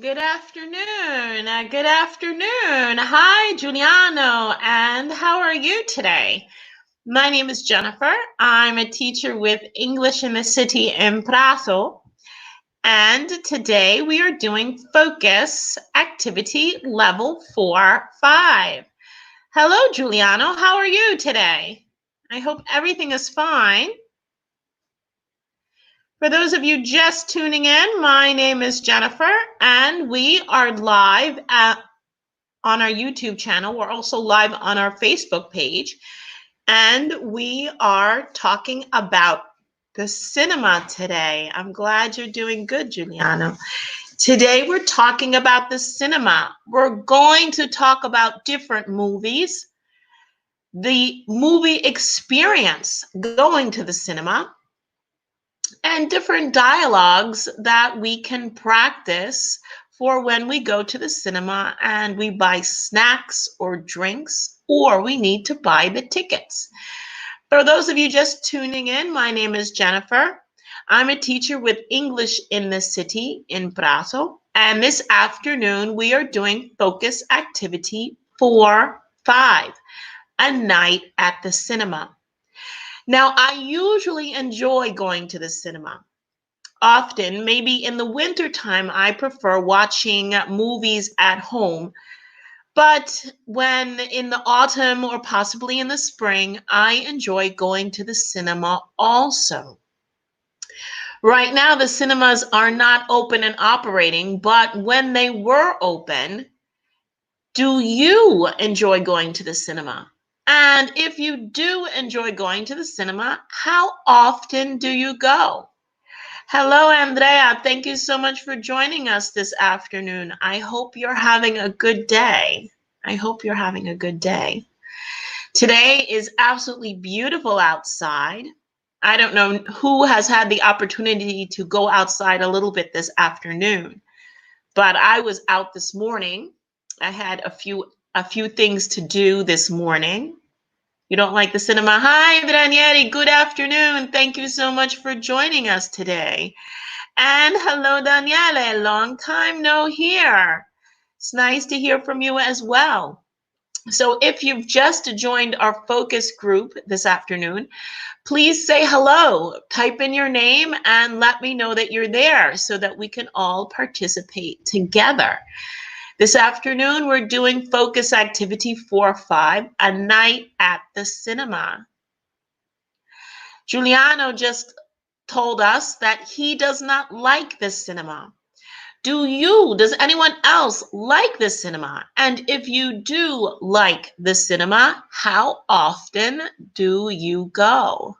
Good afternoon. Good afternoon. Hi, Giuliano. And how are you today? My name is Jennifer. I'm a teacher with English in the City in Prato. And today we are doing Focus Activity Level 4-5. Hello, Giuliano. How are you today? I hope everything is fine. For those of you just tuning in, my name is Jennifer, and we are live on our YouTube channel. We're also live on our Facebook page, and we are talking about the cinema today. I'm glad you're doing good, Giuliano. Today we're talking about the cinema. We're going to talk about different movies, the movie experience going to the cinema, and different dialogues that we can practice for when we go to the cinema and we buy snacks or drinks, or we need to buy the tickets. For those of you just tuning in, my name is Jennifer. I'm a teacher with English in the City in Prato. And this afternoon, we are doing Focus Activity 4-5, a night at the cinema. Now, I usually enjoy going to the cinema. Often, maybe in the wintertime, I prefer watching movies at home. But when in the autumn or possibly in the spring, I enjoy going to the cinema also. Right now, the cinemas are not open and operating, but when they were open, do you enjoy going to the cinema? And if you do enjoy going to the cinema, how often do you go? Hello, Andrea. Thank you so much for joining us this afternoon. I hope you're having a good day. I hope you're having a good day. Today is absolutely beautiful outside. I don't know who has had the opportunity to go outside a little bit this afternoon, but I was out this morning. I had a few things to do this morning. You don't like the cinema? Hi, Ranieri. Good afternoon. Thank you so much for joining us today. And hello, Daniele. Long time no hear. It's nice to hear from you as well. So if you've just joined our focus group this afternoon, please say hello. Type in your name and let me know that you're there so that we can all participate together. This afternoon, we're doing Focus Activity 4-5, a night at the cinema. Giuliano just told us that he does not like the cinema. Does anyone else like the cinema? And if you do like the cinema, how often do you go?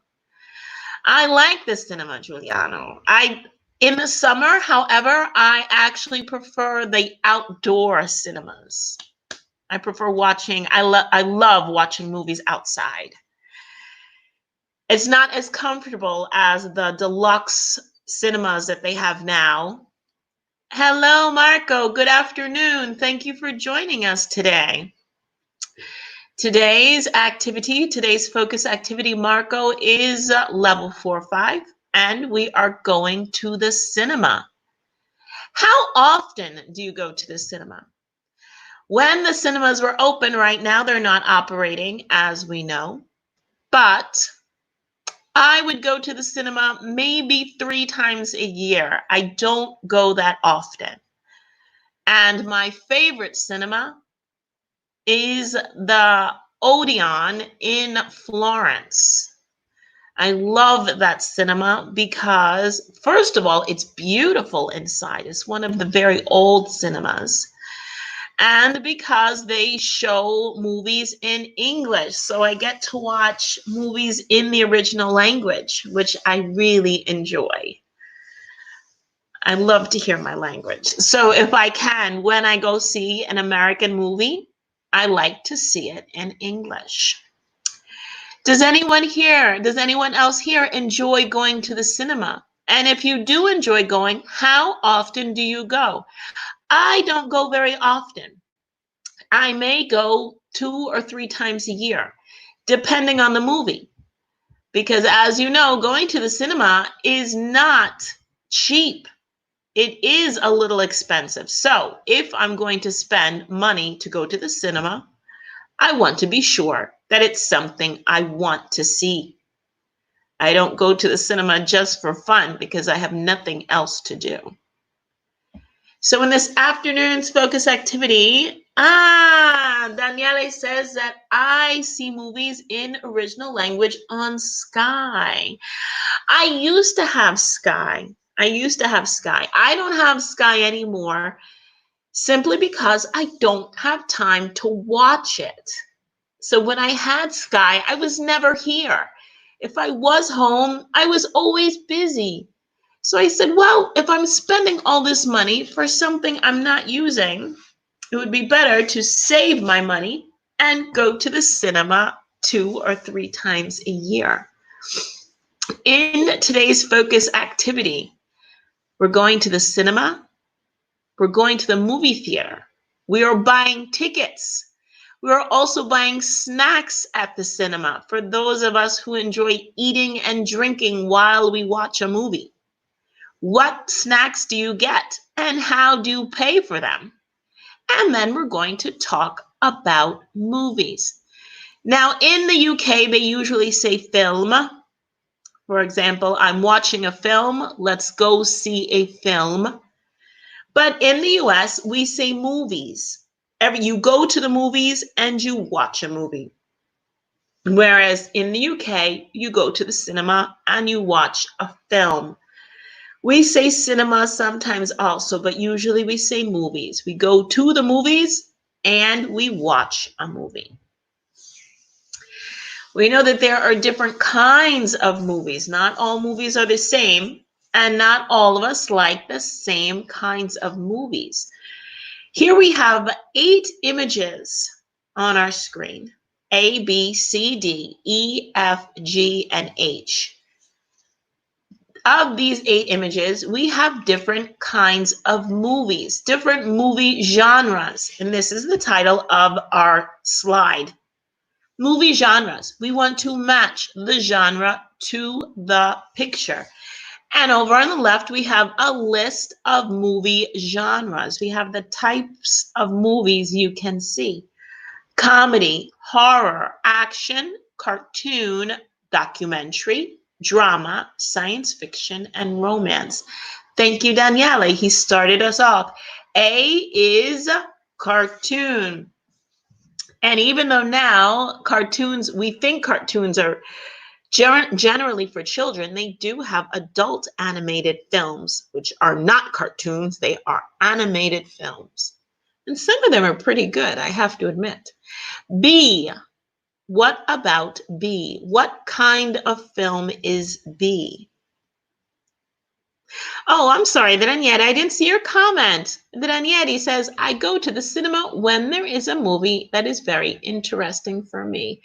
I like the cinema, Giuliano. In the summer, however, I actually prefer the outdoor cinemas. I prefer watching, I love watching movies outside. It's not as comfortable as the deluxe cinemas that they have now. Hello, Marco. Good afternoon. Thank you for joining us today. Today's focus activity, Marco, is level 4-5, and we are going to the cinema. How often do you go to the cinema? When the cinemas were open right now, they're not operating, as we know, but I would go to the cinema maybe 3 times a year. I don't go that often. And my favorite cinema is the Odeon in Florence. I love that cinema because, first of all, it's beautiful inside. It's one of the very old cinemas. And because they show movies in English. So I get to watch movies in the original language, which I really enjoy. I love to hear my language. So if I can, when I go see an American movie, I like to see it in English. Does anyone else here enjoy going to the cinema? And if you do enjoy going, how often do you go? I don't go very often. I may go 2 or 3 times a year, depending on the movie. Because as you know, going to the cinema is not cheap. it is a little expensive. So if I'm going to spend money to go to the cinema, I want to be sure that it's something I want to see. I don't go to the cinema just for fun because I have nothing else to do. So in this afternoon's focus activity, Daniele says that I see movies in original language on Sky. I used to have Sky. I don't have Sky anymore simply because I don't have time to watch it. So when I had Sky, I was never here. If I was home, I was always busy. So I said, well, if I'm spending all this money for something I'm not using, it would be better to save my money and go to the cinema 2 or 3 times a year. In today's focus activity, we're going to the cinema. We're going to the movie theater. We are buying tickets. We are also buying snacks at the cinema for those of us who enjoy eating and drinking while we watch a movie. What snacks do you get and how do you pay for them? And then we're going to talk about movies. Now, in the UK, they usually say film. For example, I'm watching a film. Let's go see a film. But in the US, we say movies. You go to the movies and you watch a movie. Whereas in the UK, you go to the cinema and you watch a film. We say cinema sometimes also, but usually we say movies. We go to the movies and we watch a movie. We know that there are different kinds of movies. Not all movies are the same, and not all of us like the same kinds of movies. Here we have 8 images on our screen: A, B, C, D, E, F, G, and H. Of these 8 images, we have different kinds of movies, different movie genres. And this is the title of our slide. Movie genres. We want to match the genre to the picture. And over on the left, we have a list of movie genres. We have the types of movies you can see: comedy, horror, action, cartoon, documentary, drama, science fiction, and romance. Thank you, Daniele. He started us off. A is cartoon. And even though now we think cartoons are generally for children, they do have adult animated films, which are not cartoons. They are animated films. And some of them are pretty good, I have to admit. B. What about B? What kind of film is B? Oh, I'm sorry, Daniele, I didn't see your comment. Daniele says, I go to the cinema when there is a movie that is very interesting for me.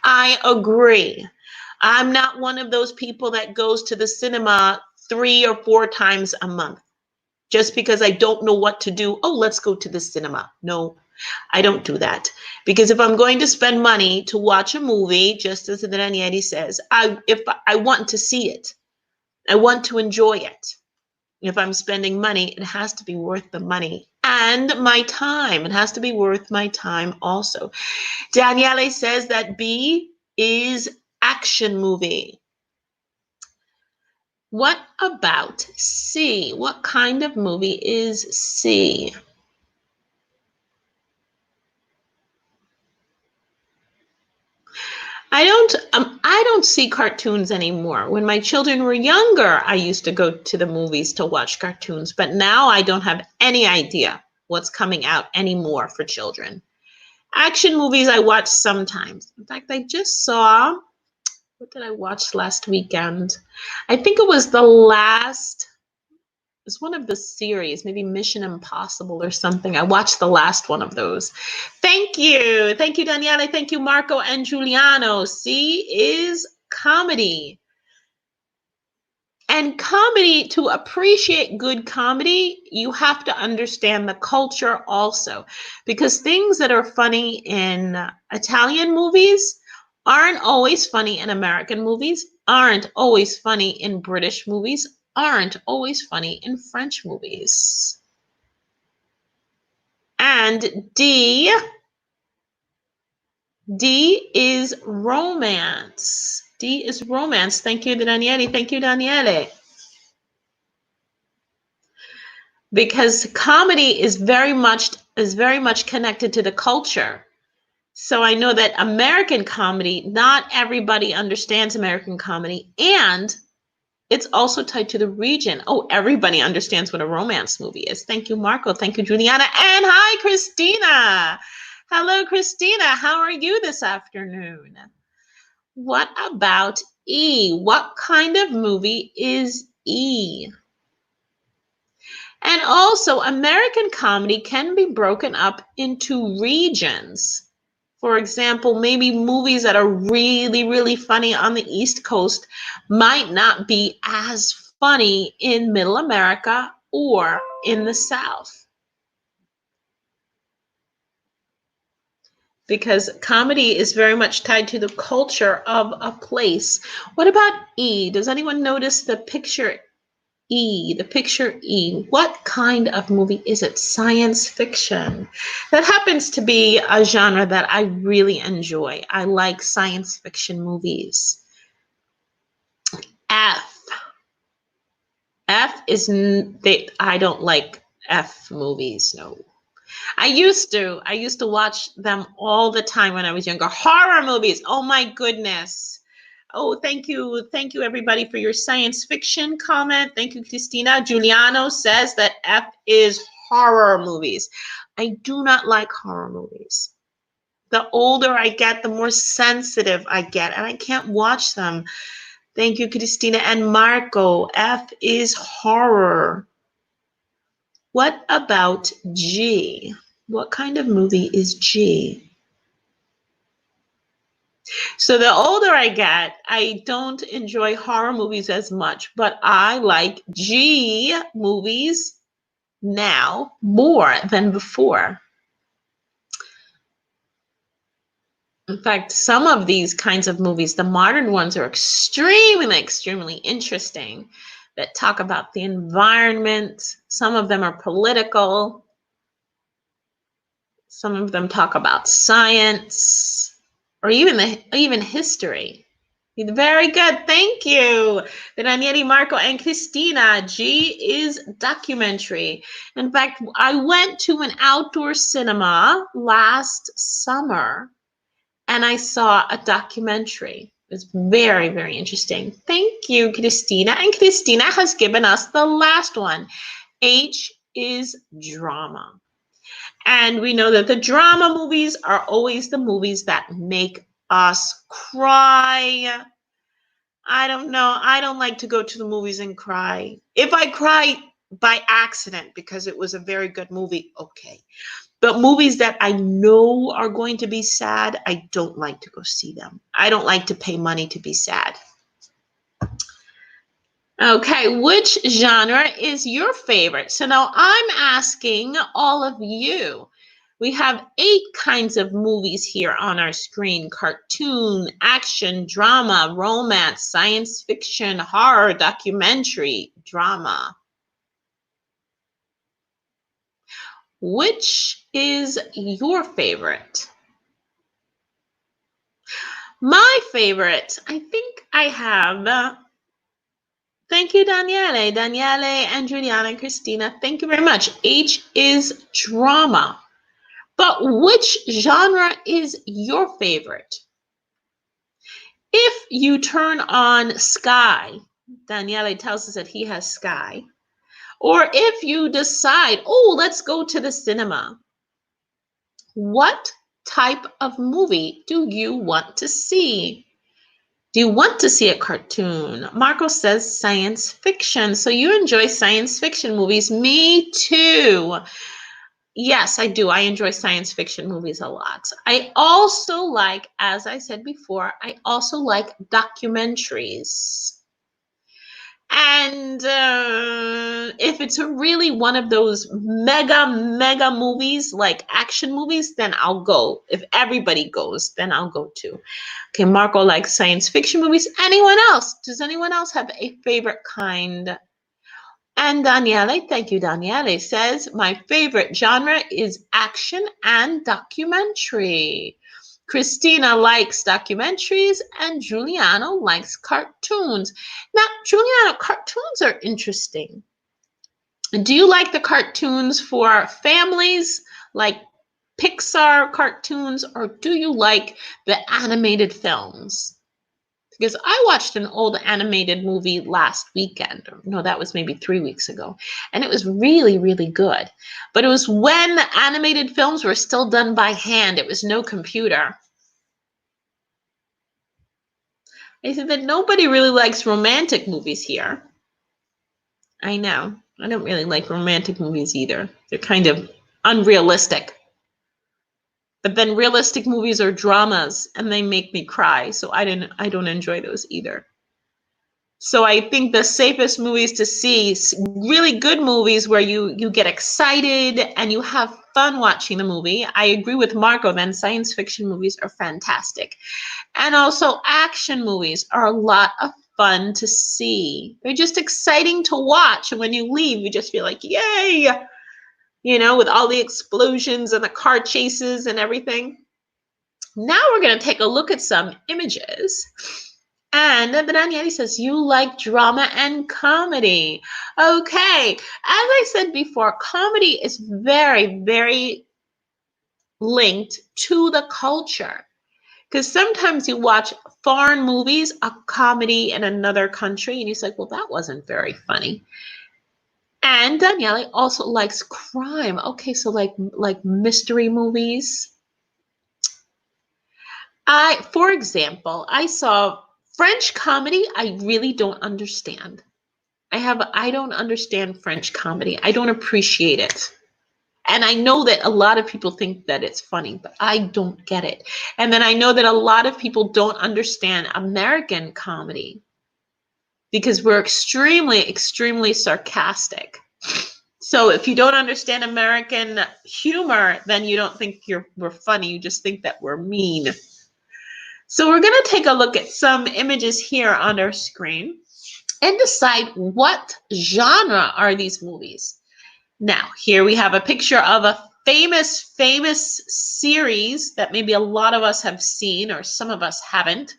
I agree. I'm not one of those people that goes to the cinema 3 or 4 times a month just because I don't know what to do. Oh, let's go to the cinema. No, I don't do that. Because if I'm going to spend money to watch a movie, just as Daniele says, if I want to see it, I want to enjoy it. If I'm spending money, it has to be worth the money and my time. It has to be worth my time also. Daniele says that B is action movie. What about C? What kind of movie is C? I don't see cartoons anymore. When my children were younger, I used to go to the movies to watch cartoons, but now I don't have any idea what's coming out anymore for children. Action movies I watch sometimes. In fact, I just saw, what did I watch last weekend? I think it was it's one of the series, maybe Mission Impossible or something. I watched the last one of those. Thank you. Thank you, Daniele. Thank you, Marco and Giuliano. C is comedy. And comedy, to appreciate good comedy, you have to understand the culture also. Because things that are funny in Italian movies aren't always funny in American movies, aren't always funny in British movies, aren't always funny in French movies. And D is romance. D is romance. Thank you, Daniele. Thank you, Daniele. Because comedy is very much connected to the culture. So I know that American comedy, not everybody understands American comedy, and it's also tied to the region. Oh, everybody understands what a romance movie is. Thank you, Marco. Thank you, Juliana. And hi, Christina. Hello, Christina. How are you this afternoon? What about E? What kind of movie is E? And also, American comedy can be broken up into regions. For example, maybe movies that are really, really funny on the East Coast might not be as funny in Middle America or in the South. Because comedy is very much tied to the culture of a place. What about E? Does anyone notice the picture E, the picture E? What kind of movie is it? Science fiction. That happens to be a genre that I really enjoy. I like science fiction movies. F. F is, I don't like F movies, no. I used to watch them all the time when I was younger. Horror movies, oh my goodness. Oh, thank you everybody for your science fiction comment. Thank you, Christina. Giuliano says that F is horror movies. I do not like horror movies. The older I get, the more sensitive I get, and I can't watch them. Thank you, Christina and Marco. F is horror. What about G? What kind of movie is G? So the older I get, I don't enjoy horror movies as much, but I like G movies now more than before. In fact, some of these kinds of movies, the modern ones, are extremely interesting, that talk about the environment. Some of them are political. Some of them talk about science, or even history. Very good. Thank you, Daniele, Marco, and Christina. G is documentary. In fact, I went to an outdoor cinema last summer and I saw a documentary. It was very, very interesting. Thank you, Christina. And Christina has given us the last one. H is drama. And we know that the drama movies are always the movies that make us cry. I don't know. I don't like to go to the movies and cry. If I cry by accident because it was a very good movie, okay. But movies that I know are going to be sad, I don't like to go see them. I don't like to pay money to be sad. Okay, which genre is your favorite? So now I'm asking all of you. We have 8 kinds of movies here on our screen: cartoon, action, drama, romance, science fiction, horror, documentary, drama. Which is your favorite? My favorite, I think I have... Thank you, Daniele. Daniele and Juliana and Christina, thank you very much. H is drama. But which genre is your favorite? If you turn on Sky, Daniele tells us that he has Sky, or if you decide, oh, let's go to the cinema, what type of movie do you want to see? Do you want to see a cartoon? Marco says science fiction. So you enjoy science fiction movies. Me too. Yes, I do. I enjoy science fiction movies a lot. I also like, as I said before, I also like documentaries. And if it's really one of those mega movies, like action movies, then I'll go. If everybody goes, then I'll go too. Okay, Marco likes science fiction movies. Anyone else? Does anyone else have a favorite kind And Daniele, thank you, Daniele, says, my favorite genre is action and documentary. Christina likes documentaries and Giuliano likes cartoons. Now, Giuliano, cartoons are interesting. Do you like the cartoons for families, like Pixar cartoons, or do you like the animated films? Because I watched an old animated movie last weekend. No, that was maybe 3 weeks ago. And it was really, really good. But it was when the animated films were still done by hand. It was no computer. I said that nobody really likes romantic movies here. I know. I don't really like romantic movies either. They're kind of unrealistic. But then realistic movies are dramas and they make me cry. So I don't enjoy those either. So I think the safest movies to see, really good movies where you get excited and you have fun watching the movie. I agree with Marco, then science fiction movies are fantastic. And also action movies are a lot of fun to see. They're just exciting to watch. And when you leave, you just feel like, yay, with all the explosions and the car chases and everything. Now we're going to take a look at some images. And Daniele says, you like drama and comedy. Okay. As I said before, comedy is very, very linked to the culture. Because sometimes you watch foreign movies, a comedy in another country, and you're like, well, that wasn't very funny. And Daniele also likes crime. Okay, so like mystery movies. For example, I saw French comedy. I really don't understand. I don't understand French comedy. I don't appreciate it. And I know that a lot of people think that it's funny, but I don't get it. And then I know that a lot of people don't understand American comedy because we're extremely, extremely sarcastic. So if you don't understand American humor, then you don't think we're funny. You just think that we're mean. So we're going to take a look at some images here on our screen and decide what genre are these movies. Now, here we have a picture of a famous series that maybe a lot of us have seen or some of us haven't.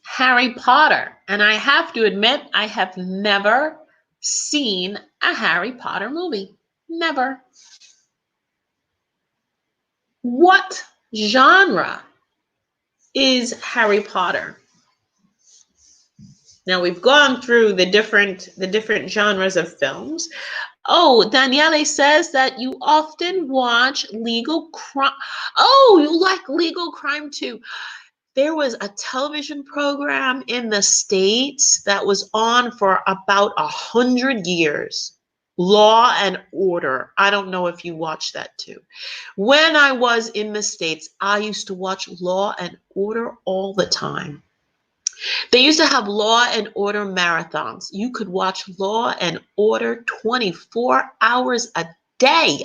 Harry Potter. And I have to admit, I have never seen a Harry Potter movie. Never. What genre is Harry Potter? Now we've gone through the different genres of films. Oh, Daniele says that you often watch legal crime. Oh, you like legal crime too. There was a television program in the States that was on for about 100 years. Law and Order. I don't know if you watched that too. When I was in the States, I used to watch Law and Order all the time. They used to have Law and Order marathons. You could watch Law and Order 24 hours a day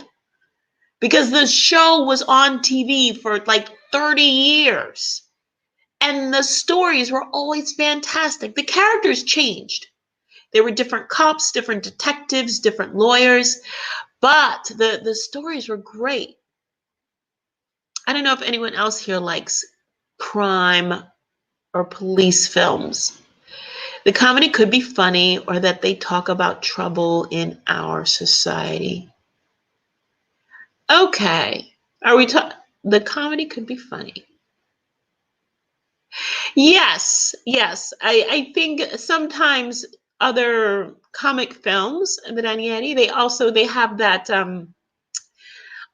because the show was on TV for like 30 years. And the stories were always fantastic. The characters changed. There were different cops, different detectives, different lawyers, but the stories were great. I don't know if anyone else here likes crime or police films. The comedy could be funny or that they talk about trouble in our society. Okay. The comedy could be funny. Yes. I think sometimes other comic films, the Daniele, they have that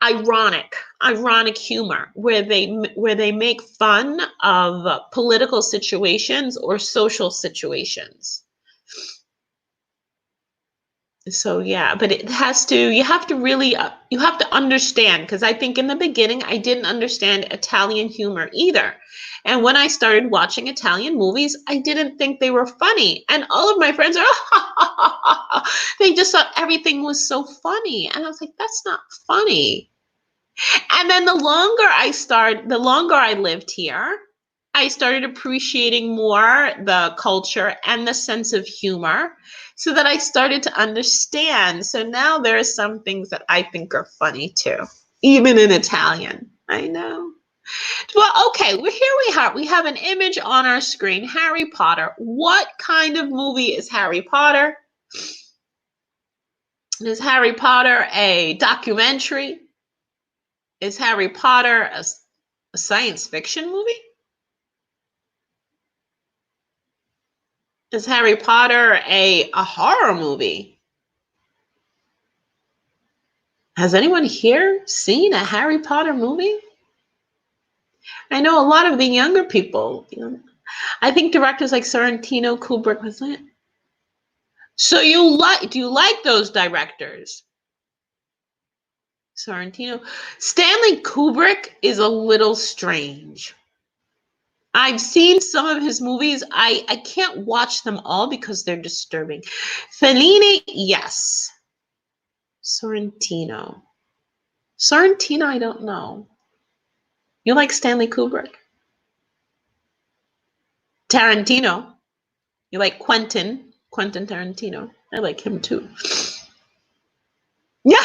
ironic humor where they make fun of political situations or social situations. So yeah, but you have to understand, because I think in the beginning I didn't understand Italian humor either. And when I started watching Italian movies, I didn't think they were funny. And all of my friends are, they just thought everything was so funny. And I was like, that's not funny. And then the longer I lived here, I started appreciating more the culture and the sense of humor so that I started to understand. So now there are some things that I think are funny too, even in Italian. I know. Well, okay, well, here we have an image on our screen, Harry Potter. What kind of movie is Harry Potter? Is Harry Potter a documentary? Is Harry Potter a science fiction movie? Is Harry Potter a horror movie? Has anyone here seen a Harry Potter movie? I know a lot of the younger people, I think directors like Sorrentino, Kubrick, wasn't it? So do you like those directors? Sorrentino. Stanley Kubrick is a little strange. I've seen some of his movies. I can't watch them all because they're disturbing. Fellini, yes. Sorrentino. Sorrentino, I don't know. You like Stanley Kubrick? Tarantino. You like Quentin Tarantino. I like him too. Yeah.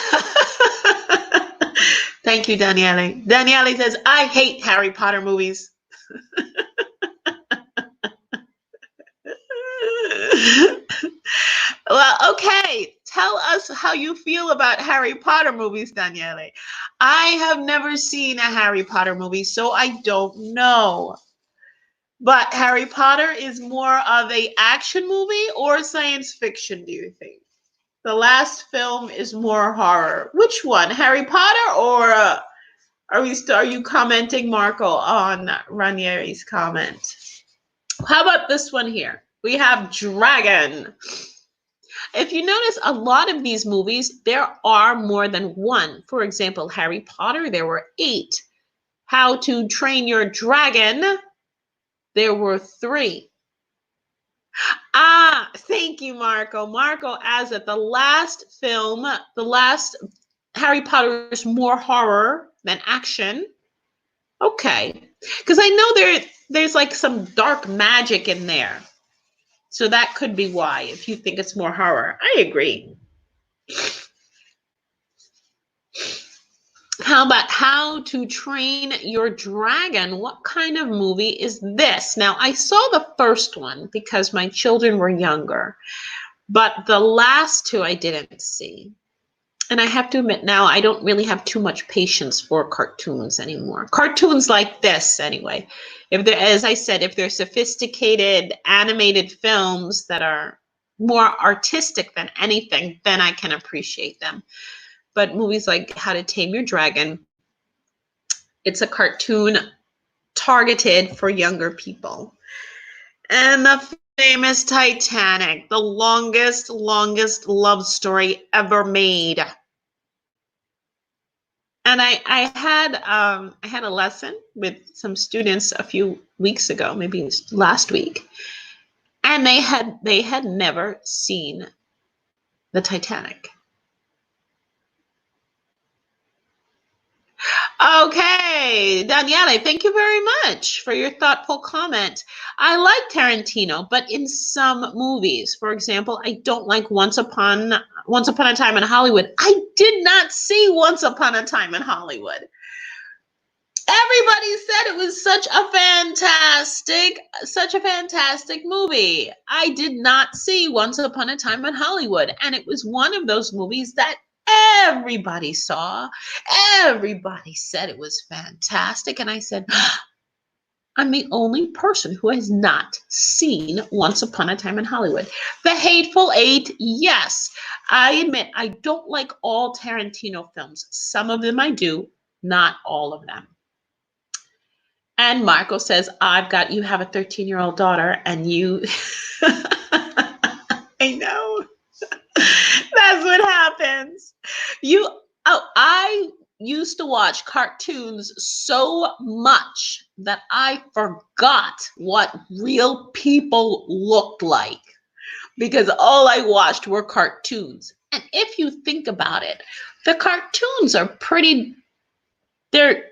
Thank you, Daniele. Daniele says, I hate Harry Potter movies. Well, okay. Tell us how you feel about Harry Potter movies, Daniele. I have never seen a Harry Potter movie, so I don't know. But Harry Potter is more of a action movie or science fiction, do you think? The last film is more horror. Which one? Harry Potter or are you commenting, Marco, on Ranieri's comment? How about this one here? We have Dragon. If you notice, a lot of these movies, there are more than one. For example, Harry Potter, there were 8. How to Train Your Dragon, there were 3. Ah, thank you, Marco. Marco adds that the last Harry Potter is more horror than action. Okay. Because I know there's like some dark magic in there. So that could be why, if you think it's more horror. I agree. How about How to Train Your Dragon? What kind of movie is this? Now, I saw the first one because my children were younger, but the last 2 I didn't see. And I have to admit now, I don't really have too much patience for cartoons anymore. Cartoons like this, anyway. As I said, if they're sophisticated animated films that are more artistic than anything, then I can appreciate them. But movies like How to Tame Your Dragon, it's a cartoon targeted for younger people. And the famous Titanic, the longest love story ever made. And I had a lesson with some students a few weeks ago, maybe last week, and they had never seen the Titanic. Okay, Daniele, thank you very much for your thoughtful comment. I like Tarantino, but in some movies, for example, I don't like Once Upon a Time in Hollywood. I did not see Once Upon a Time in Hollywood. Everybody said it was such a fantastic movie. I did not see Once Upon a Time in Hollywood, and it was one of those movies that everybody saw. Everybody said it was fantastic, and I said, I'm the only person who has not seen Once Upon a Time in Hollywood. The Hateful Eight, yes. I admit I don't like all Tarantino films. Some of them I do, not all of them. And Marco says, you have a 13-year-old daughter, and you, I know. That's what happens. I used to watch cartoons so much that I forgot what real people looked like because all I watched were cartoons. And if you think about it, the cartoons are they're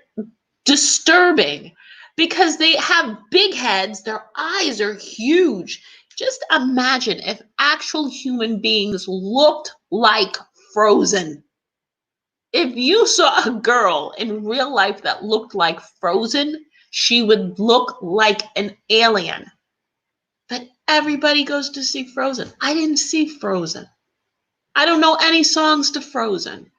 disturbing. because they have big heads, their eyes are huge. Just imagine if actual human beings looked like Frozen. If you saw a girl in real life that looked like Frozen, she would look like an alien. But everybody goes to see Frozen. I didn't see Frozen. I don't know any songs to Frozen.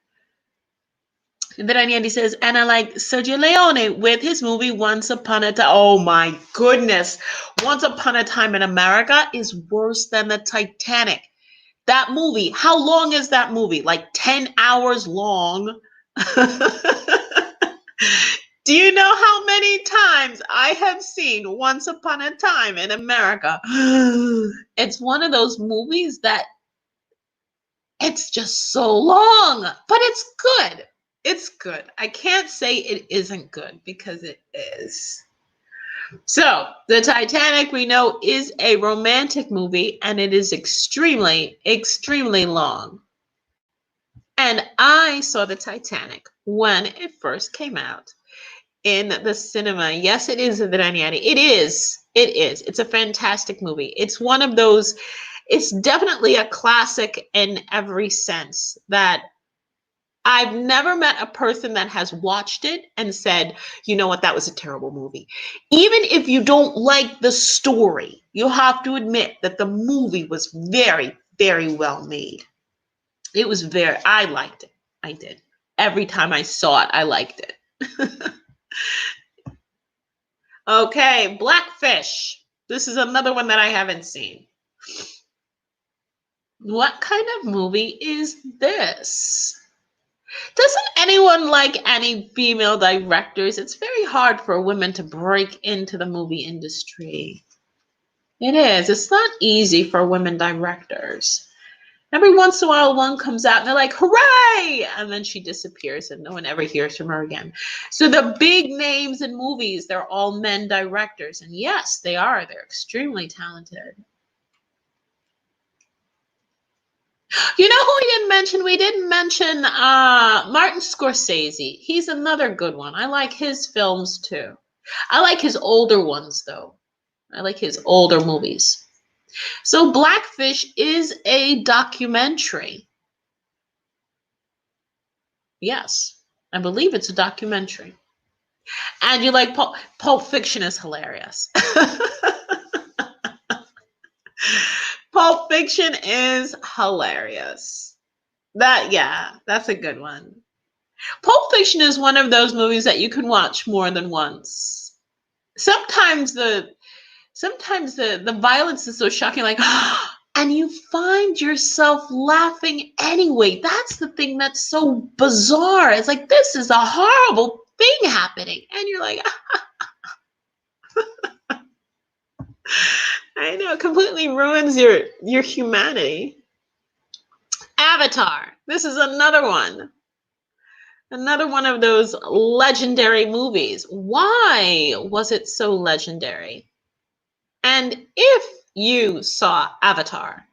And then Andy says, and I like Sergio Leone with his movie Once Upon a Time. Oh my goodness. Once Upon a Time in America is worse than the Titanic. That movie, how long is that movie? Like 10 hours long. Do you know how many times I have seen Once Upon a Time in America? It's one of those movies that it's just so long, but it's good. It's good. I can't say it isn't good because it is. So, the Titanic, we know, is a romantic movie and it is extremely, extremely long. And I saw the Titanic when it first came out in the cinema. Yes, it is Adriani. It is. It is. It's a fantastic movie. It's one of those, it's definitely a classic in every sense that I've never met a person that has watched it and said, you know what, that was a terrible movie. Even if you don't like the story, you have to admit that the movie was very, very well made. It was I liked it. I did. Every time I saw it, I liked it. Okay, Blackfish. This is another one that I haven't seen. What kind of movie is this? Doesn't anyone like any female directors? It's very hard for women to break into the movie industry. It is. It's not easy for women directors. Every once in a while, one comes out and they're like, hooray! And then she disappears and no one ever hears from her again. So the big names in movies, they're all men directors. And yes, they are. They're extremely talented. You know who we didn't mention? We didn't mention Martin Scorsese. He's another good one. I like his films too. I like his older ones though. I like his older movies. So Blackfish is a documentary. Yes, I believe it's a documentary. And you like Pulp Fiction is hilarious. Pulp Fiction is hilarious. That's a good one. Pulp Fiction is one of those movies that you can watch more than once. Sometimes the violence is so shocking, like, and you find yourself laughing anyway. That's the thing that's so bizarre. It's like, this is a horrible thing happening. And you're like, I know, it completely ruins your humanity. Avatar. This is another one. Another one of those legendary movies. Why was it so legendary? And if you saw Avatar,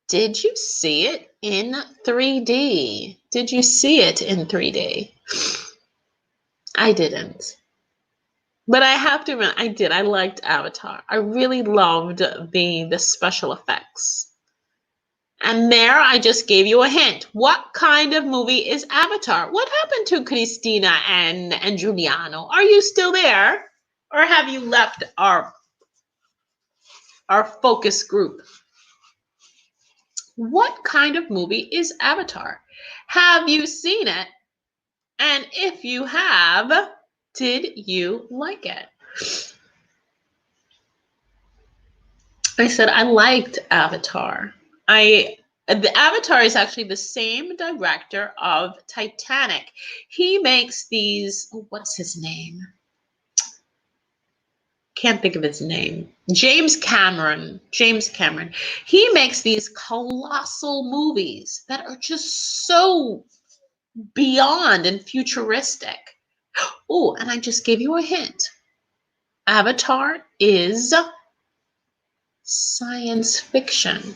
did you see it in 3D? Did you see it in 3D? I didn't. But I have to admit, I did. I liked Avatar. I really loved the special effects. And there, I just gave you a hint. What kind of movie is Avatar? What happened to Christina and Giuliano? Are you still there? Or have you left our focus group? What kind of movie is Avatar? Have you seen it? And if you have, did you like it? I said I liked Avatar. The Avatar is actually the same director of Titanic. He makes these, what's his name? Can't think of his name. James Cameron. He makes these colossal movies that are just so beyond and futuristic. Oh, and I just gave you a hint. Avatar is science fiction.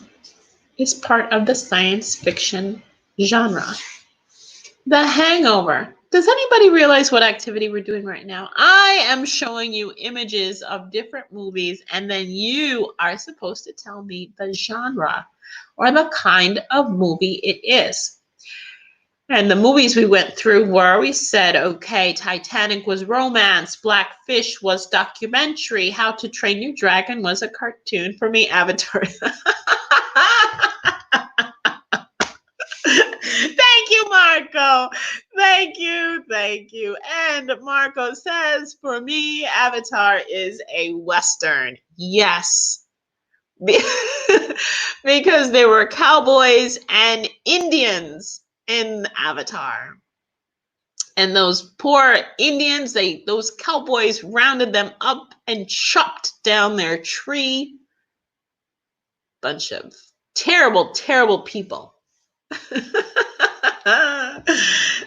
It's part of the science fiction genre. The Hangover. Does anybody realize what activity we're doing right now? I am showing you images of different movies, and then you are supposed to tell me the genre or the kind of movie it is. And the movies we went through were, we said, okay, Titanic was romance, Blackfish was documentary, How to Train Your Dragon was a cartoon. For me, Avatar. Thank you, Marco. Thank you. And Marco says, for me, Avatar is a Western. Yes. Because there were cowboys and Indians in Avatar. And those poor Indians, those cowboys rounded them up and chopped down their tree. Bunch of terrible, terrible people.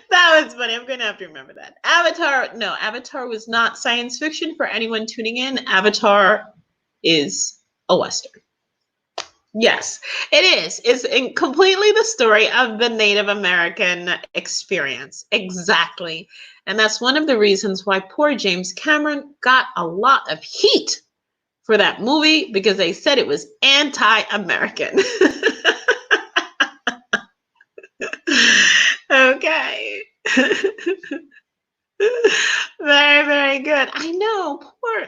That was funny. I'm going to have to remember that. Avatar was not science fiction for anyone tuning in. Avatar is a Western. Yes, it is. It's completely the story of the Native American experience. Exactly. And that's one of the reasons why poor James Cameron got a lot of heat for that movie, because they said it was anti-American. Okay. Very, very good. I know, poor.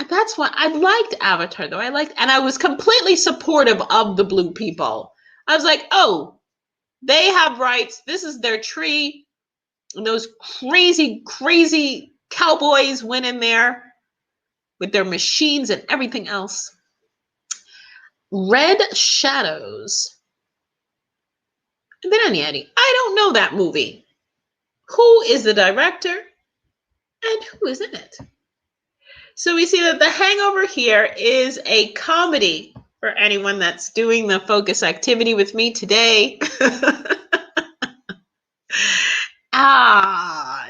That's why I liked Avatar, though. And I was completely supportive of the blue people. I was like, oh, they have rights. This is their tree. And those crazy, crazy cowboys went in there with their machines and everything else. Red Shadows. I don't know that movie. Who is the director and who is in it? So we see that The Hangover here is a comedy for anyone that's doing the focus activity with me today.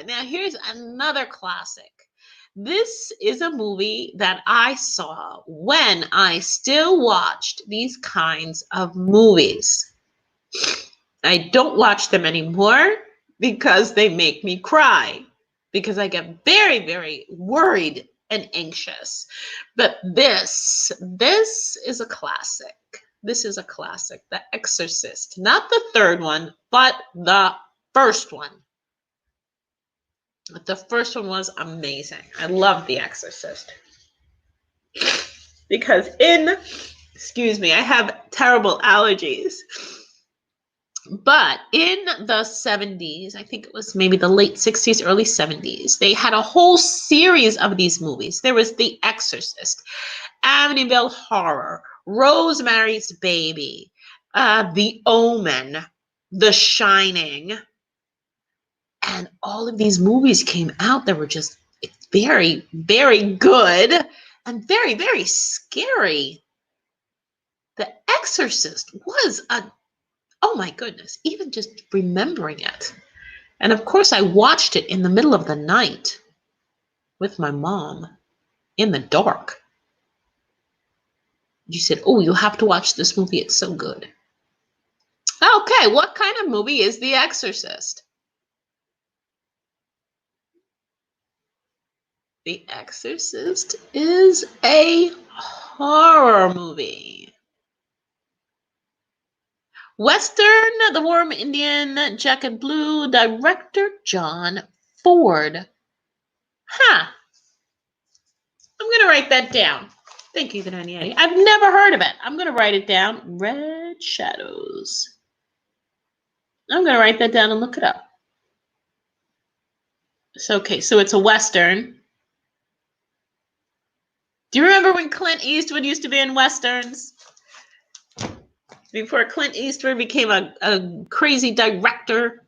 Now here's another classic. This is a movie that I saw when I still watched these kinds of movies. I don't watch them anymore because they make me cry, because I get very, very worried and anxious. But this is a classic. This is a classic. The Exorcist. Not the third one, but the first one. The first one was amazing. I love The Exorcist. Because I have terrible allergies. But in the 70s, I think it was maybe the late 60s, early 70s, they had a whole series of these movies. There was The Exorcist, Amityville Horror, Rosemary's Baby, The Omen, The Shining. And all of these movies came out that were just very, very good and very, very scary. The Exorcist was oh my goodness, even just remembering it. And of course, I watched it in the middle of the night with my mom in the dark. You said, oh, you have to watch this movie. It's so good. Okay, what kind of movie is The Exorcist? The Exorcist is a horror movie. Western, The Warm Indian, Jacket Blue, director John Ford. I'm going to write that down. Thank you, Granny. I've never heard of it. I'm going to write it down. Red Shadows. I'm going to write that down and look it up. So it's a Western. Do you remember when Clint Eastwood used to be in Westerns? Before Clint Eastwood became a crazy director.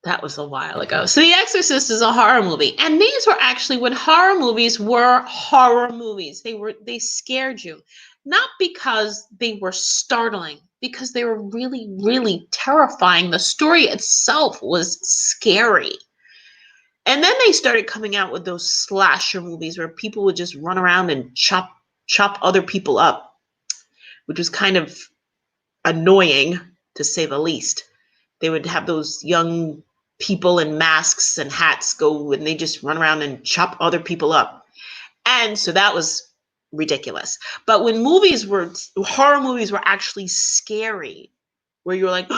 That was a while ago. So The Exorcist is a horror movie. And these were actually when horror movies were horror movies. They scared you. Not because they were startling, because they were really, really terrifying. The story itself was scary. And then they started coming out with those slasher movies where people would just run around and chop other people up, which was kind of annoying, to say the least. They would have those young people in masks and hats go and they just run around and chop other people up. And so that was ridiculous. But when horror movies were actually scary, where you were like,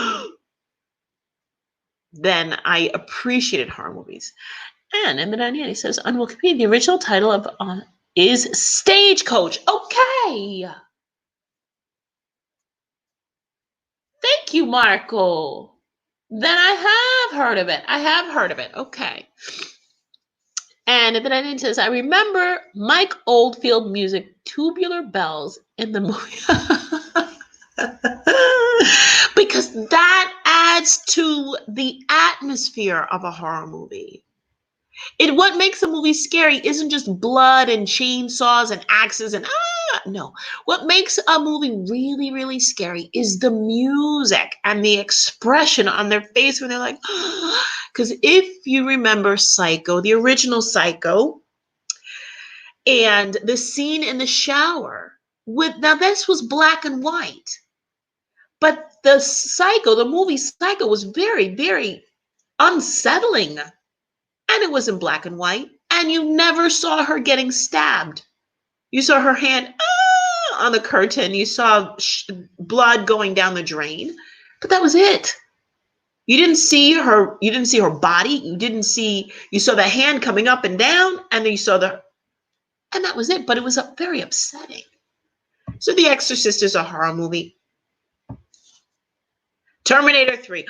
then I appreciated horror movies. And Daniele says on Wikipedia, the original title of is Stagecoach. Okay. Thank you, Marco. Then I have heard of it. Okay. And then says, I remember Mike Oldfield music, Tubular Bells in the movie. Because that adds to the atmosphere of a horror movie. What makes a movie scary isn't just blood and chainsaws and axes and no. What makes a movie really, really scary is the music and the expression on their face when they're like, because if you remember Psycho, the original Psycho, and the scene in the shower, now this was black and white, but the movie Psycho was very, very unsettling. And it was in black and white. And you never saw her getting stabbed. You saw her hand on the curtain. You saw blood going down the drain. But that was it. You didn't see her. You didn't see her body. You saw the hand coming up and down. And then you saw and that was it. But it was very upsetting. So The Exorcist is a horror movie. Terminator 3.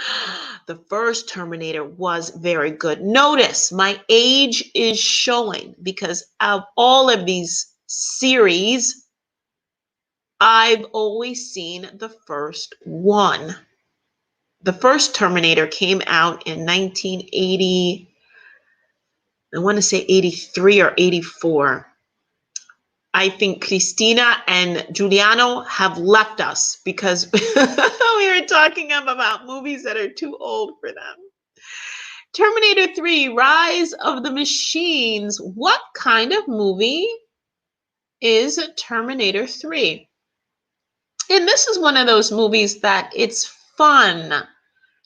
The first Terminator was very good. Notice my age is showing because of all of these series, I've always seen the first one. The first Terminator came out in 1980. I want to say 83 or 84. I think Christina and Giuliano have left us because we were talking about movies that are too old for them. Terminator 3, Rise of the Machines. What kind of movie is Terminator 3? And this is one of those movies that it's fun.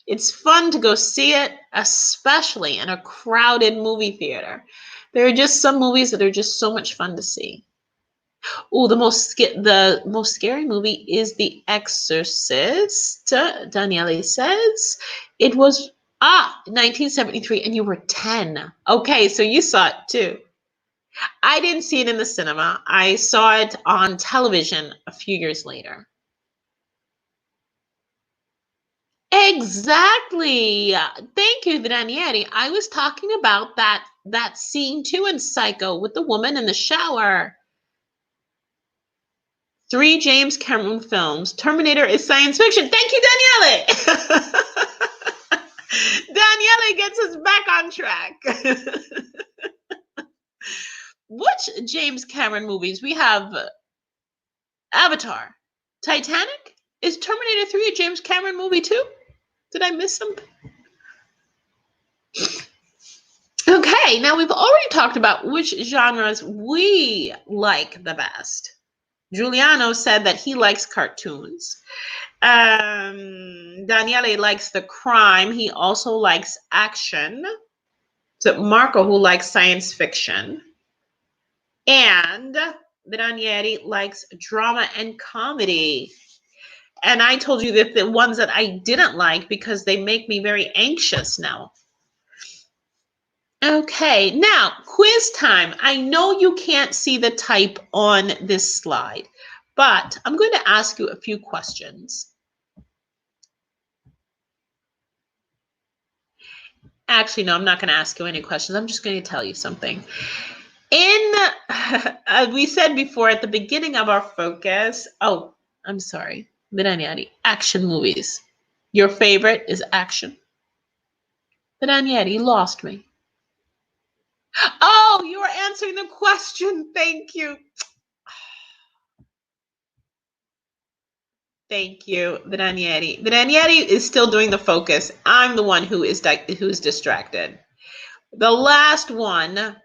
It's fun to go see it, especially in a crowded movie theater. There are just some movies that are just so much fun to see. Oh, the most scary movie is The Exorcist. Daniele says it was 1973, and you were 10. Okay, so you saw it too. I didn't see it in the cinema. I saw it on television a few years later. Exactly. Thank you, Daniele. I was talking about that scene too in Psycho with the woman in the shower. 3 James Cameron films. Terminator is science fiction. Thank you, Daniele. Daniele gets us back on track. Which James Cameron movies? We have Avatar, Titanic. Is Terminator 3 a James Cameron movie too? Did I miss something? Okay, now we've already talked about which genres we like the best. Giuliano said that he likes cartoons. Daniele likes the crime. He also likes action. So Marco, who likes science fiction. And Daniele likes drama and comedy. And I told you that the ones that I didn't like because they make me very anxious now. Okay, now quiz time. I know you can't see the type on this slide, but I'm going to ask you a few questions. Actually, no, I'm not going to ask you any questions. I'm just going to tell you something. We said before at the beginning of our focus, I'm sorry, Daniele, action movies. Your favorite is action. Daniele lost me. Oh, you were answering the question. Thank you. Thank you, Daniele. Daniele is still doing the focus. I'm the one who's distracted. The last one,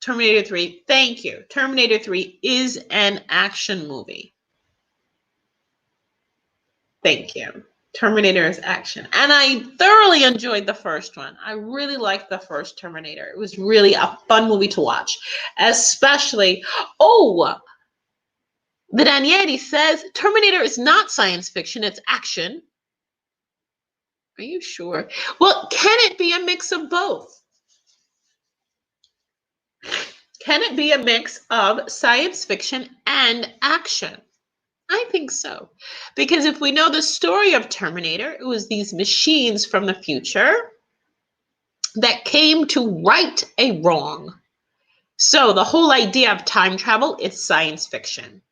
Terminator 3. Thank you. Terminator 3 is an action movie. Thank you. Terminator is action. And I thoroughly enjoyed the first one. I really liked the first Terminator. It was really a fun movie to watch. Especially, oh, the Danieri says Terminator is not science fiction, it's action. Are you sure? Well, can it be a mix of both? Can it be a mix of science fiction and action? I think so. Because if we know the story of Terminator, it was these machines from the future that came to right a wrong. So the whole idea of time travel is science fiction.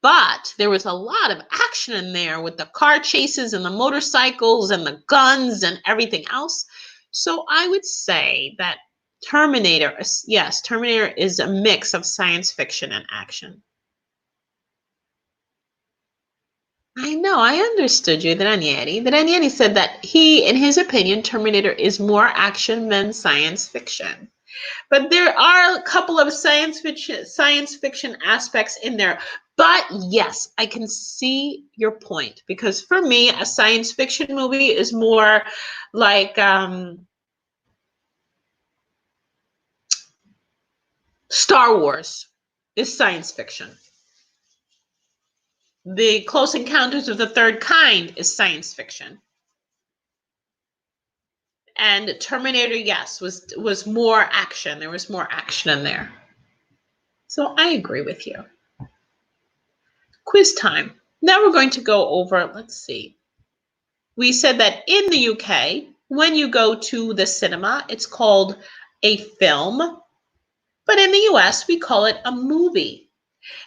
But there was a lot of action in there with the car chases and the motorcycles and the guns and everything else. So I would say that Terminator, yes, Terminator is a mix of science fiction and action. I know, I understood you, the Ranieri. The Ranieri said that he, in his opinion, Terminator is more action than science fiction. But there are a couple of science fiction aspects in there. But yes, I can see your point because for me, a science fiction movie is more like Star Wars is science fiction. The Close Encounters of the Third Kind is science fiction. And Terminator, yes, was more action. There was more action in there. So I agree with you. Quiz time. Now we're going to go over, let's see. We said that in the UK, when you go to the cinema, it's called a film. But in the US, we call it a movie.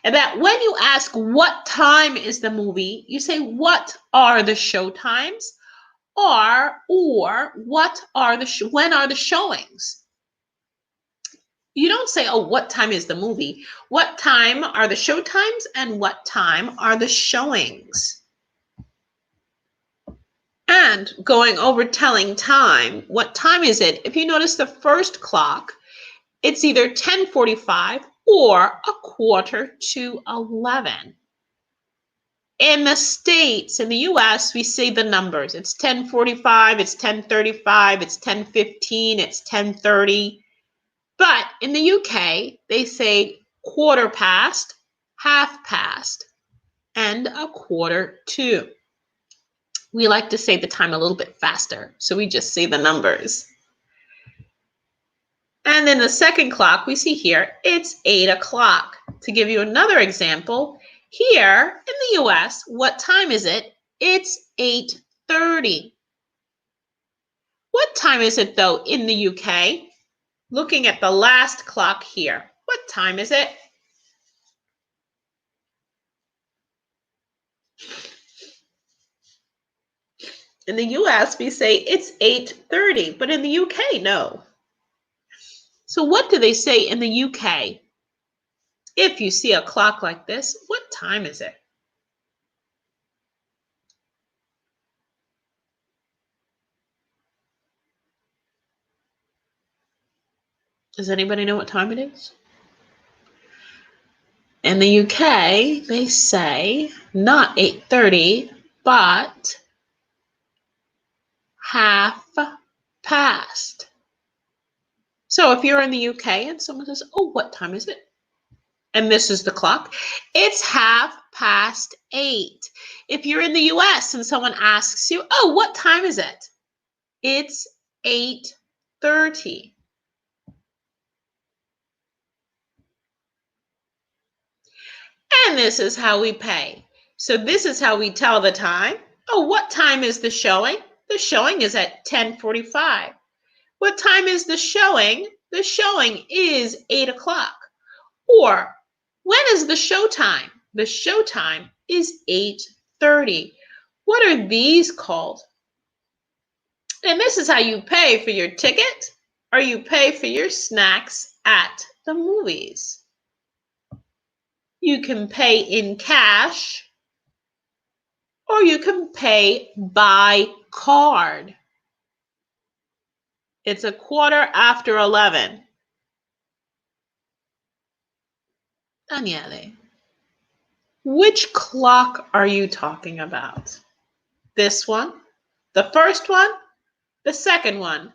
And that when you ask what time is the movie, you say what are the show times or what are when are the showings? You don't say, oh, what time is the movie? What time are the show times and what time are the showings? And going over telling time, what time is it? If you notice the first clock, it's either 10:45 or 11:15. In the States, in the US, we say the numbers. It's 10:45, it's 10:35, it's 10:15, it's 10:30. But in the UK, they say quarter past, half past, and 1:45. We like to say the time a little bit faster, so we just say the numbers. And then the second clock we see here, it's 8 o'clock. To give you another example, here in the US, what time is it? It's 8:30. What time is it though in the UK? Looking at the last clock here, what time is it? In the US, we say it's 8:30, but in the UK, no. So what do they say in the UK? If you see a clock like this, what time is it? Does anybody know what time it is? In the UK, they say not 8:30, but half past. So if you're in the UK and someone says, oh, what time is it? And this is the clock, it's 8:30. If you're in the US and someone asks you, oh, what time is it? It's 8:30. And this is how we pay. So this is how we tell the time. Oh, what time is the showing? The showing is at 10:45. What time is the showing? The showing is 8 o'clock. Or when is the show time? The show time is 8:30. What are these called? And this is how you pay for your ticket or you pay for your snacks at the movies. You can pay in cash or you can pay by card. It's 11:15. Daniele, which clock are you talking about? This one, the first one, the second one,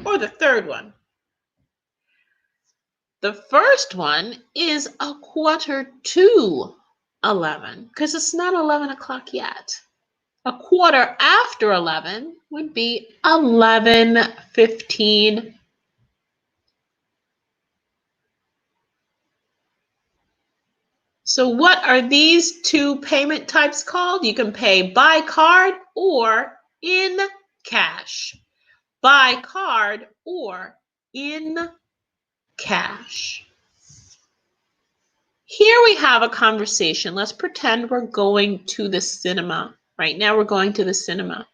or the third one? The first one is 11:15, because it's not 11 o'clock yet. 11:15 would be 11:15. So what are these two payment types called? You can pay by card or in cash. By card or in cash. Here we have a conversation. Let's pretend we're going to the cinema. Right now we're going to the cinema.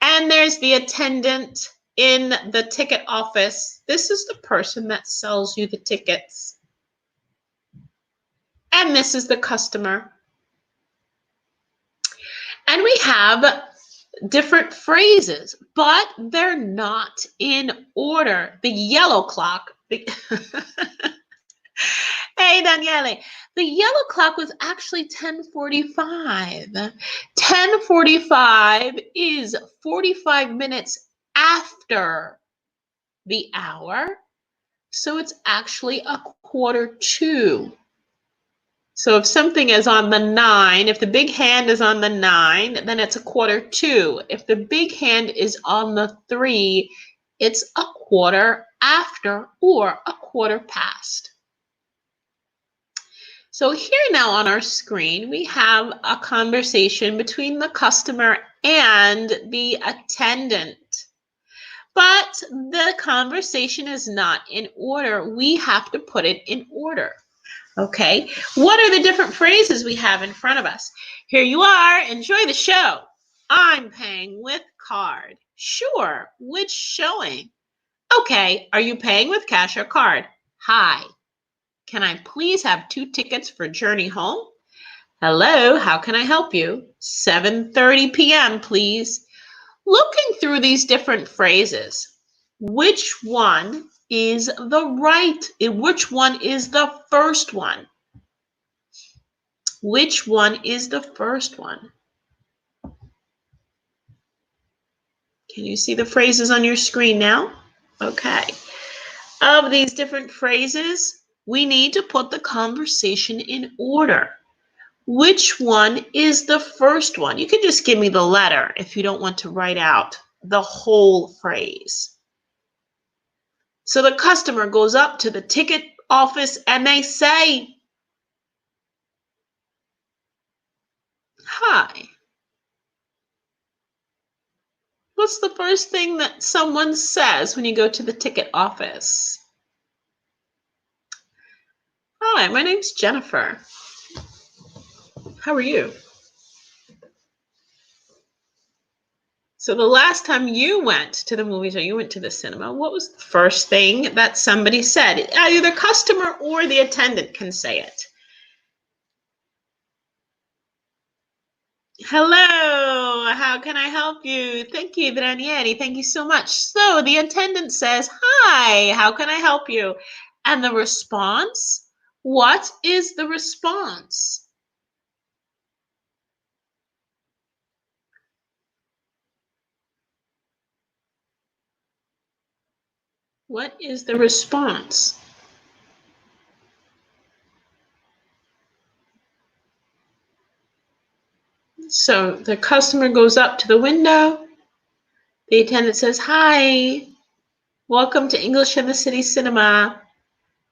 And there's the attendant in the ticket office. This is the person that sells you the tickets. And this is the customer. And we have different phrases, but they're not in order. The yellow clock. Hey, Daniele. The yellow clock was actually 10:45. 10:45 is 45 minutes after the hour. So it's actually 1:45. So if something is on the 9, if the big hand is on the 9, then it's 1:45. If the big hand is on the 3, it's 1/4 after or 1/4 past. So here now on our screen, we have a conversation between the customer and the attendant. But the conversation is not in order. We have to put it in order. Okay, what are the different phrases we have in front of us? Here you are. Enjoy the show. I'm paying with card. Sure. Which showing? Okay, are you paying with cash or card? Hi. Can I please have 2 tickets for Journey Home? Hello, how can I help you? 7:30 p.m., please. Looking through these different phrases, which one is which one is the first one? Which one is the first one? Can you see the phrases on your screen now? Okay. Of these different phrases, we need to put the conversation in order. Which one is the first one? You can just give me the letter if you don't want to write out the whole phrase. So the customer goes up to the ticket office and they say, hi. What's the first thing that someone says when you go to the ticket office? Hi, my name's Jennifer. How are you? So the last time you went to the movies or you went to the cinema, what was the first thing that somebody said? Either the customer or the attendant can say it. Hello, how can I help you? Thank you, Daniele. Thank you so much. So the attendant says, hi, how can I help you? And the response? What is the response? What is the response? So the customer goes up to the window. The attendant says, hi, welcome to English in the City Cinema.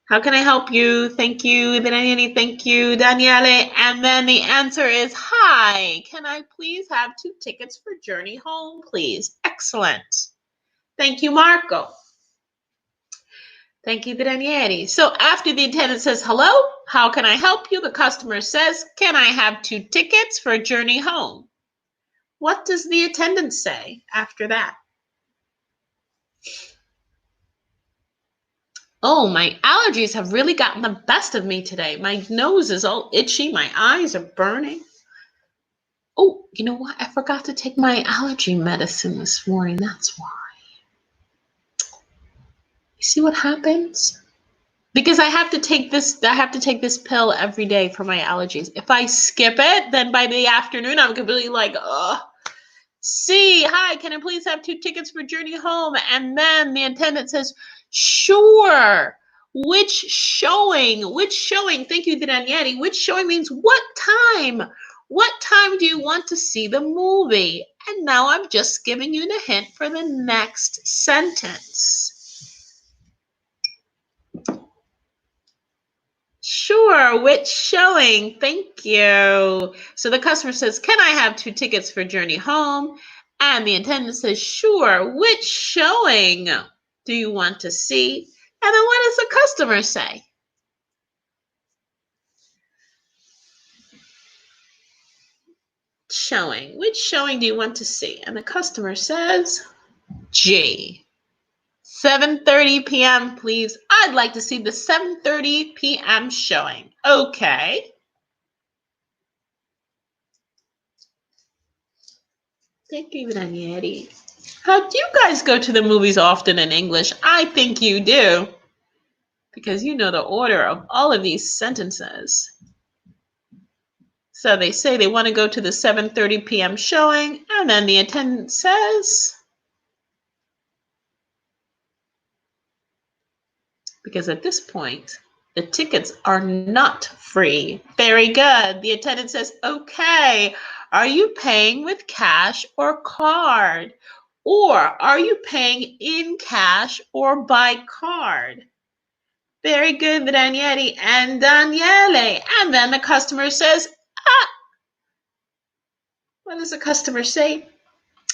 How can I help you? Thank you, Daniele. Thank you, Daniele. And then the answer is, hi, can I please have 2 tickets for Journey Home, please? Excellent. Thank you, Marco. Thank you, Daniele. So after the attendant says, hello, how can I help you? The customer says, can I have 2 tickets for Journey Home? What does the attendant say after that? Oh, my allergies have really gotten the best of me today. My nose is all itchy. My eyes are burning. Oh, you know what? I forgot to take my allergy medicine this morning. That's why. You see what happens? Because I have to take this pill every day for my allergies. If I skip it, then by the afternoon I'm completely like, ugh. C, hi, can I please have 2 tickets for Journey Home? And then the attendant says, sure. Which showing? Which showing? Thank you, Daniele. Which showing means what time? What time do you want to see the movie? And now I'm just giving you the hint for the next sentence. Sure, which showing? Thank you. So the customer says, can I have 2 tickets for Journey Home? And the attendant says, sure, which showing do you want to see? And then what does the customer say? Showing. Which showing do you want to see? And the customer says, G. 7:30 p.m., please. I'd like to see the 7:30 p.m. showing. Okay. Thank you, Daniele. How do you guys go to the movies often in English? I think you do, because you know the order of all of these sentences. So they say they want to go to the 7:30 p.m. showing, and then the attendant says, because at this point, the tickets are not free. Very good. The attendant says, okay, are you paying with cash or card? Or are you paying in cash or by card? Very good, Daniele and Daniele. And then the customer says, what does the customer say?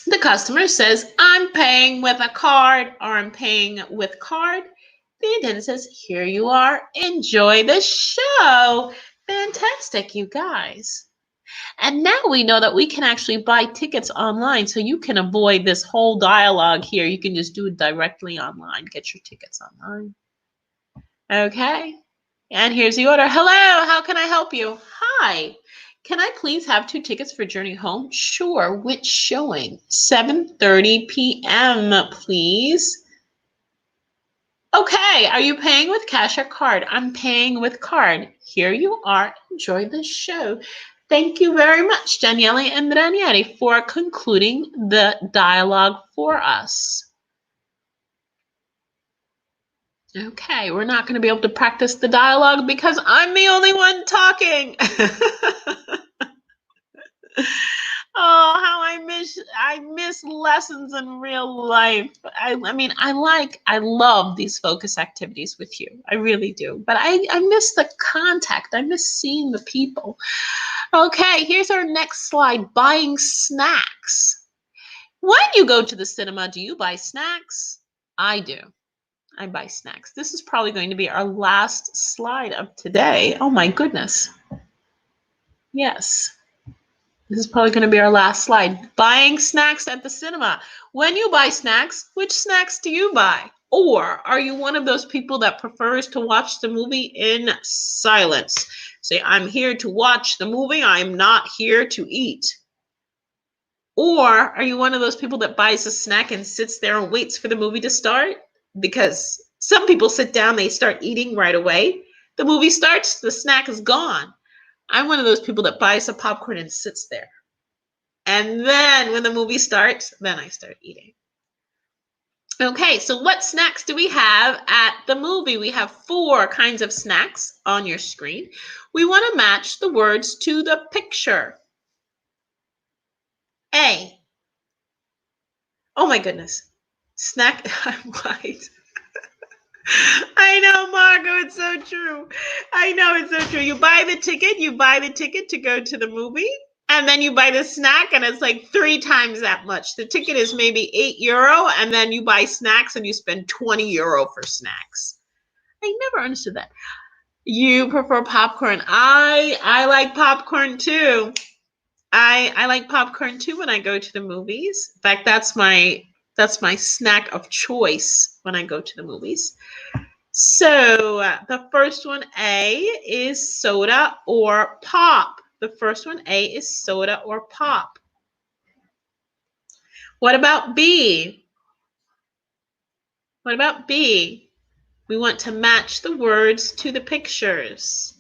The customer says, I'm paying with a card, or I'm paying with card. The attendant says, here you are. Enjoy the show. Fantastic, you guys. And now we know that we can actually buy tickets online, so you can avoid this whole dialogue here. You can just do it directly online, get your tickets online. Okay. And here's the order. Hello, how can I help you? Hi. Can I please have 2 tickets for Journey Home? Sure. Which showing? 7:30 p.m., please. Okay. Are you paying with cash or card? I'm paying with card. Here you are. Enjoy the show. Thank you very much, Daniele and Daniele, for concluding the dialogue for us. Okay, we're not going to be able to practice the dialogue because I'm the only one talking. Oh, how I miss lessons in real life. I mean, I love these focus activities with you. I really do. But I miss the contact. I miss seeing the people. Okay, here's our next slide, buying snacks. When you go to the cinema, do you buy snacks? I do. I buy snacks. This is probably going to be our last slide of today. Oh my goodness. Yes. This is probably going to be our last slide. Buying snacks at the cinema. When you buy snacks, which snacks do you buy? Or are you one of those people that prefers to watch the movie in silence? Say, I'm here to watch the movie. I'm not here to eat. Or are you one of those people that buys a snack and sits there and waits for the movie to start? Because some people sit down, they start eating right away. The movie starts, the snack is gone. I'm one of those people that buys a popcorn and sits there. And then when the movie starts, then I start eating. Okay, so what snacks do we have at the movie? We have 4 kinds of snacks on your screen. We want to match the words to the picture. A. Oh my goodness. Snack. I'm right. I know, Margot, it's so true. I know, it's so true. You buy the ticket to go to the movie, and then you buy the snack, and it's like 3 times that much. The ticket is maybe €8, and then you buy snacks and you spend €20 for snacks. I never understood that. You prefer popcorn. I like popcorn too. I like popcorn too when I go to the movies. In fact, that's my snack of choice when I go to the movies. So the first one, A, is soda or pop. The first one, A, is soda or pop. What about B? What about B? We want to match the words to the pictures.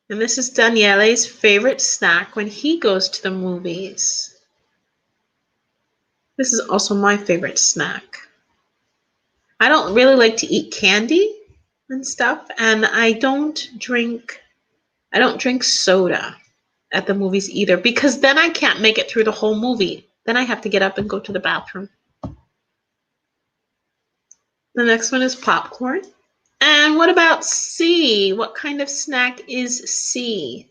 And this is Daniele's favorite snack when he goes to the movies. This is also my favorite snack. I don't really like to eat candy and stuff, and I don't drink soda at the movies either, because then I can't make it through the whole movie. Then I have to get up and go to the bathroom. The next one is popcorn. And what about C? What kind of snack is C?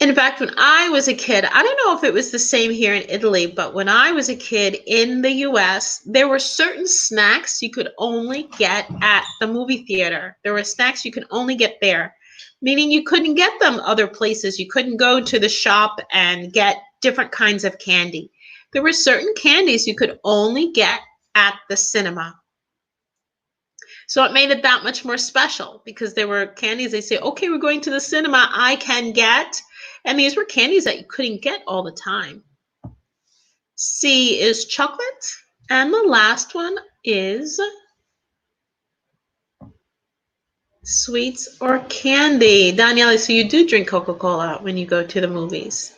In fact, when I was a kid, I don't know if it was the same here in Italy, but when I was a kid in the US, there were certain snacks you could only get at the movie theater. There were snacks you could only get there, meaning you couldn't get them other places. You couldn't go to the shop and get different kinds of candy. There were certain candies you could only get at the cinema. So it made it that much more special because there were candies they say, okay, we're going to the cinema, I can get. And these were candies that you couldn't get all the time. C is chocolate. And the last one is sweets or candy. Daniele, so you do drink Coca-Cola when you go to the movies.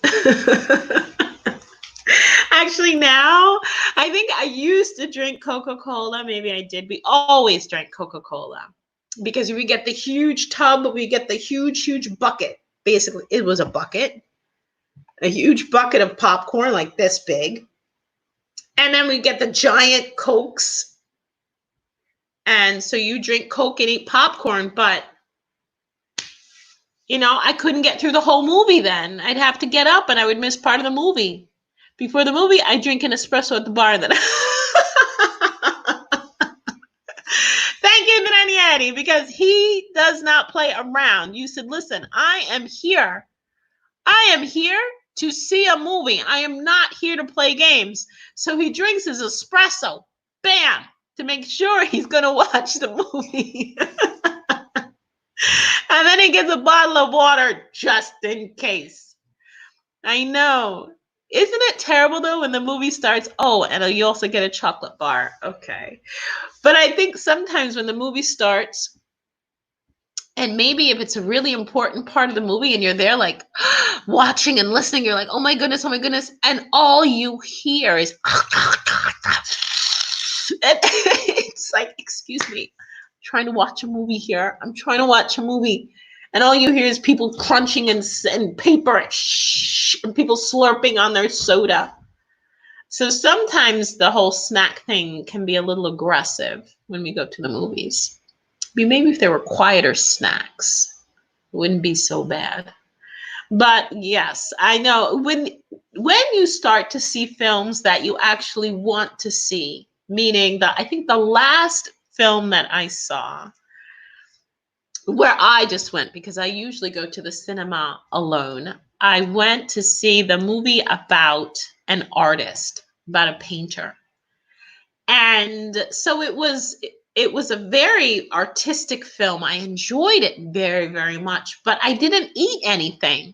Actually, now, I think I used to drink Coca-Cola. Maybe I did. We always drank Coca-Cola because we get the huge tub. We get the huge bucket. Basically, it was a bucket. A huge bucket of popcorn like this big. And then we get the giant Cokes. And so you drink Coke and eat popcorn, but, you know, I couldn't get through the whole movie then. I'd have to get up and I would miss part of the movie. Before the movie, I drink an espresso at the bar. Then thank you, Daniele, because he does not play around. You said, listen, I am here. I am here to see a movie. I am not here to play games. So he drinks his espresso, bam, to make sure he's going to watch the movie. And then he gets a bottle of water just in case. I know. Isn't it terrible, though, when the movie starts? Oh, and you also get a chocolate bar. Okay. But I think sometimes when the movie starts, and maybe if it's a really important part of the movie and you're there like watching and listening, you're like, oh my goodness. And all you hear is, it's like, excuse me, I'm trying to watch a movie here. I'm trying to watch a movie. And all you hear is people crunching and paper and people slurping on their soda. So sometimes the whole snack thing can be a little aggressive when we go to the movies. Maybe if there were quieter snacks, it wouldn't be so bad. But yes, I know when you start to see films that you actually want to see, meaning that I think the last film that I saw, where I just went, because I usually go to the cinema alone, I went to see the movie about an artist, about a painter. And so it was a very artistic film. I enjoyed it very, very much, but I didn't eat anything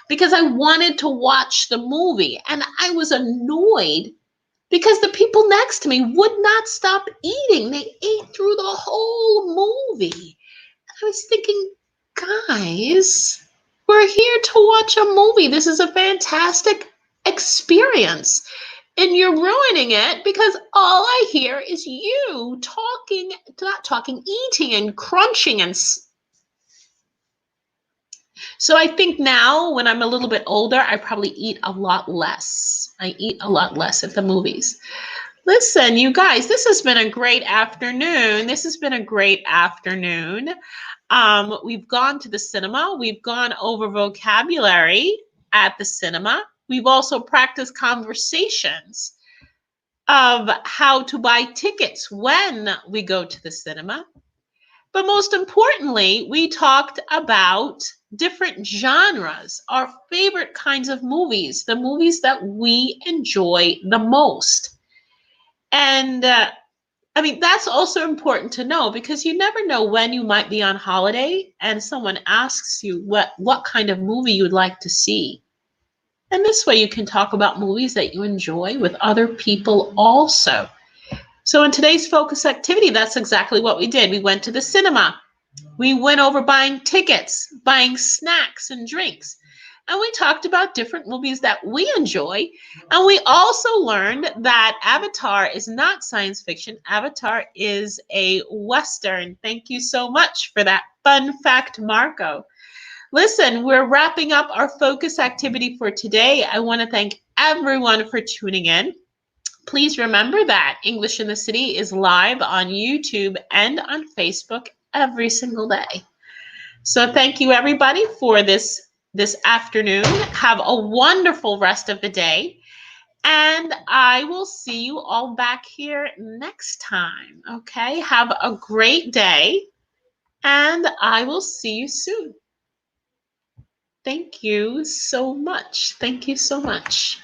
because I wanted to watch the movie. And I was annoyed because the people next to me would not stop eating. They ate through the whole movie. I was thinking, guys, we're here to watch a movie. This is a fantastic experience. And you're ruining it because all I hear is you eating and crunching. And so I think now when I'm a little bit older, I probably eat a lot less. I eat a lot less at the movies. Listen, you guys, this has been a great afternoon. We've gone to the cinema. We've gone over vocabulary at the cinema. We've also practiced conversations of how to buy tickets when we go to the cinema. But most importantly, we talked about different genres, our favorite kinds of movies, the movies that we enjoy the most. And that's also important to know because you never know when you might be on holiday and someone asks you what kind of movie you'd like to see. And this way you can talk about movies that you enjoy with other people also. So in today's focus activity, that's exactly what we did. We went to the cinema. We went over buying tickets, buying snacks and drinks. And we talked about different movies that we enjoy. And we also learned that Avatar is not science fiction. Avatar is a Western. Thank you so much for that fun fact, Marco. Listen, we're wrapping up our focus activity for today. I want to thank everyone for tuning in. Please remember that English in the City is live on YouTube and on Facebook every single day. So thank you everybody for this afternoon. Have a wonderful rest of the day. And I will see you all back here next time. Okay? Have a great day. And I will see you soon. Thank you so much. Thank you so much.